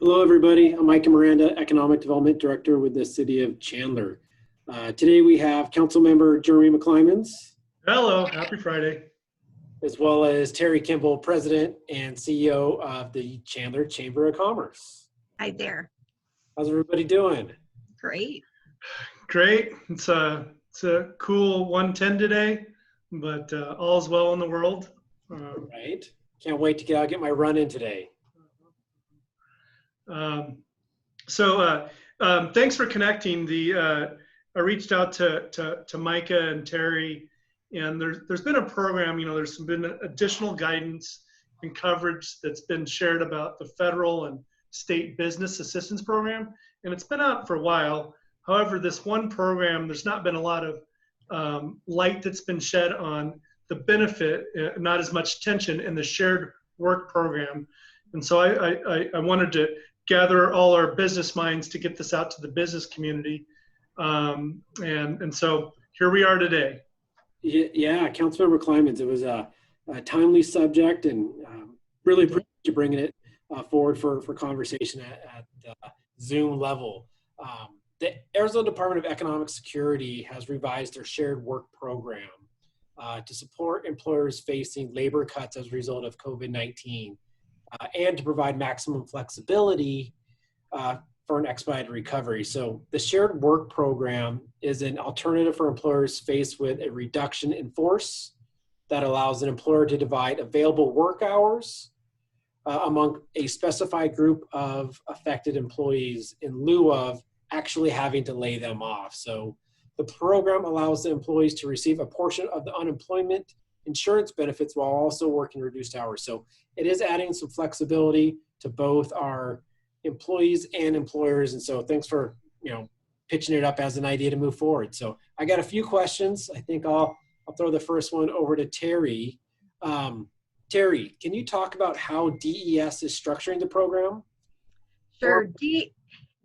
Hello, everybody. I'm Micah Miranda, Economic Development Director with the City of Chandler. Today we have Councilmember Jeremy McClymonds, Hello, happy Friday. as well as Terri Kimble, President and CEO of the Chandler Chamber of Commerce. Hi there. How's everybody doing? Great. Great. It's a cool 110 today, but all's well in the world. Right. Can't wait to get out and get my run in today. Thanks for connecting. I reached out to Micah and Terri, and there's been a program. There's been additional guidance and coverage that's been shared about the federal and state business assistance program, and it's been out for a while. However, this one program, there's not been a lot of light that's been shed on the benefit, not as much attention in the shared work program. And so I wanted to gather all our business minds to get this out to the business community. And so here we are today. Yeah, Councilmember McClymonds, it was a timely subject, and really appreciate you bringing it forward for conversation at the Zoom level. The Arizona Department of Economic Security has revised their shared work program to support employers facing labor cuts as a result of COVID-19 and to provide maximum flexibility for an expedited recovery. So the shared work program is an alternative for employers faced with a reduction in force that allows an employer to divide available work hours among a specified group of affected employees in lieu of actually having to lay them off. So the program allows the employees to receive a portion of the unemployment insurance benefits while also working reduced hours. So it is adding some flexibility to both our employees and employers. And so thanks for pitching it up as an idea to move forward. So I got a few questions. I think I'll throw the first one over to Terri. Terri, can you talk about how DES is structuring the program? Sure.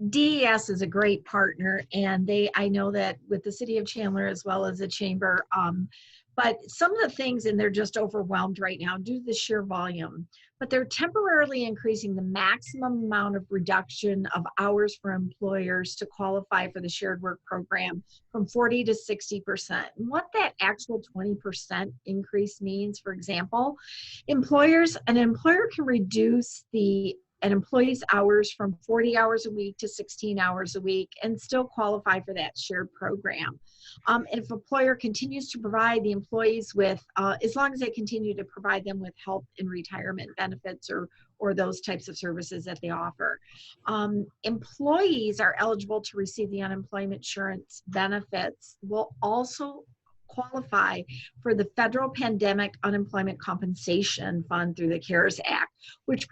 DES is a great partner, and I know that with the City of Chandler as well as the Chamber, but some of the things, and they're just overwhelmed right now due to the sheer volume, but they're temporarily increasing the maximum amount of reduction of hours for employers to qualify for the shared work program from 40 to 60%. And what that actual 20% increase means, for example, an employer can reduce an employee's hours from 40 hours a week to 16 hours a week and still qualify for that shared program. And if an employer continues to provide the employees with, as long as they continue to provide them with health and retirement benefits or those types of services that they offer. Employees are eligible to receive the unemployment insurance benefits will also qualify for the federal pandemic unemployment compensation fund through the CARES Act, which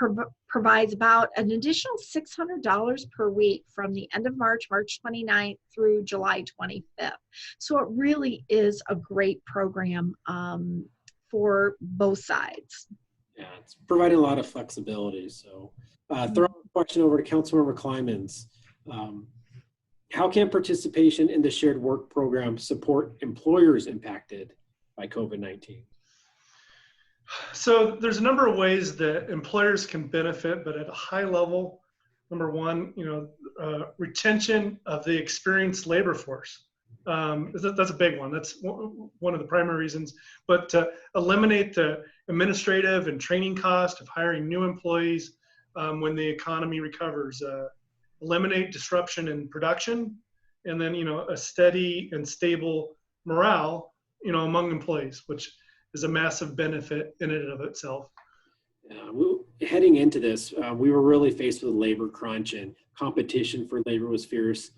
provides about an additional $600 per week from the end of March 29th through July 25th. So it really is a great program for both sides. Yeah, it's providing a lot of flexibility. So throw a question over to Councilmember McClymonds. How can participation in the shared work program support employers impacted by COVID-19? So there's a number of ways that employers can benefit, but at a high level, number one, retention of the experienced labor force. That's a big one. That's one of the primary reasons. But to eliminate the administrative and training cost of hiring new employees when the economy recovers. Eliminate disruption in production, and then a steady and stable morale among employees, which is a massive benefit in and of itself. Heading into this, we were really faced with a labor crunch, and competition for labor was fierce.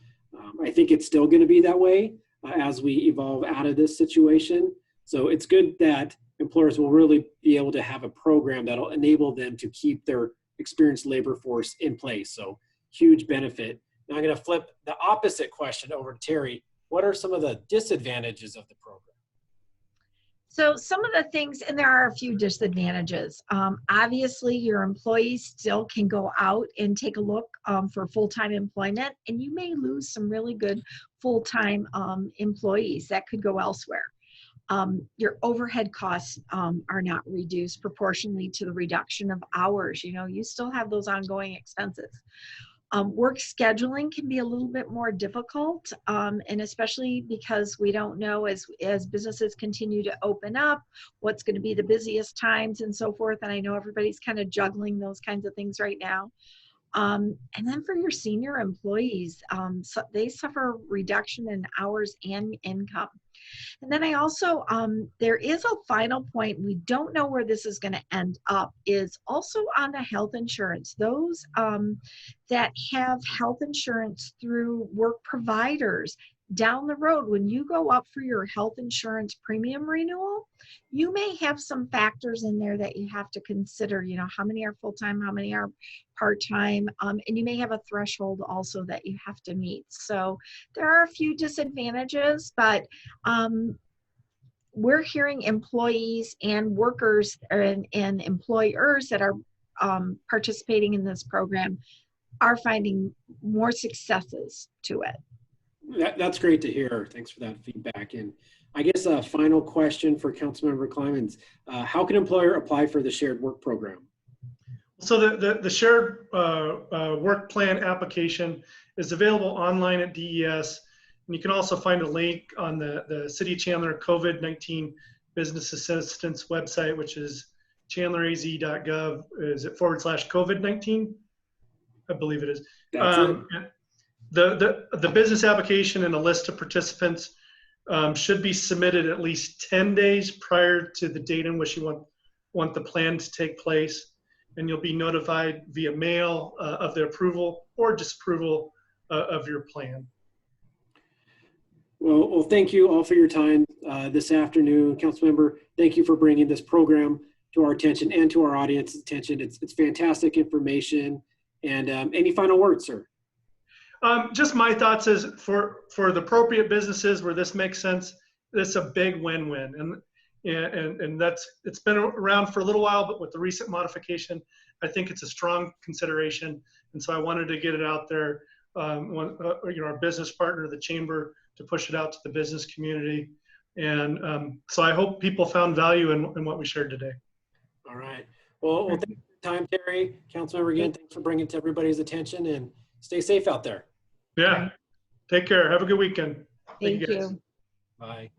I think it's still going to be that way as we evolve out of this situation. So it's good that employers will really be able to have a program that'll enable them to keep their experienced labor force in place. So huge benefit. Now I'm going to flip the opposite question over to Terri. What are some of the disadvantages of the program? So some of the things, and there are a few disadvantages. Obviously, your employees still can go out and take a look for full-time employment, and you may lose some really good full-time employees that could go elsewhere. your overhead costs are not reduced proportionally to the reduction of hours. You know, you still have those ongoing expenses. Work scheduling can be a little bit more difficult, and especially because we don't know as businesses continue to open up, what's going to be the busiest times and so forth. And I know everybody's kind of juggling those kinds of things right now. And then for your senior employees, so they suffer reduction in hours and income. And then I also, there is a final point, we don't know where this is going to end up, is also on the health insurance. Those that have health insurance through work providers, down the road, when you go up for your health insurance premium renewal, you may have some factors in there that you have to consider. You know, how many are full-time, how many are part-time, and you may have a threshold also that you have to meet. So there are a few disadvantages, but we're hearing employees and workers and employers that are participating in this program are finding more successes to it. That's great to hear. Thanks for that feedback. And I guess a final question for Councilmember McClymonds. How can an employer apply for the shared work program? So the shared work plan application is available online at DES. And you can also find a link on the City of Chandler COVID-19 Business Assistance website, which is chandleraz.gov. Is it /COVID-19? I believe it is. That's it. The business application and a list of participants should be submitted at least 10 days prior to the date in which you want the plan to take place. And you'll be notified via mail of the approval or disapproval of your plan. Well, thank you all for your time this afternoon. Councilmember, thank you for bringing this program to our attention and to our audience's attention. It's fantastic information. And any final words, sir? Just my thoughts is for the appropriate businesses where this makes sense, it's a big win-win. And it's been around for a little while, but with the recent modification, I think it's a strong consideration. And so I wanted to get it out there, our business partner, the Chamber, to push it out to the business community. And so I hope people found value in what we shared today. All right. Well, thank you for your time, Terri. Councilmember, again, thanks for bringing it to everybody's attention, and stay safe out there. Yeah. Take care. Have a good weekend. Thank you. Bye.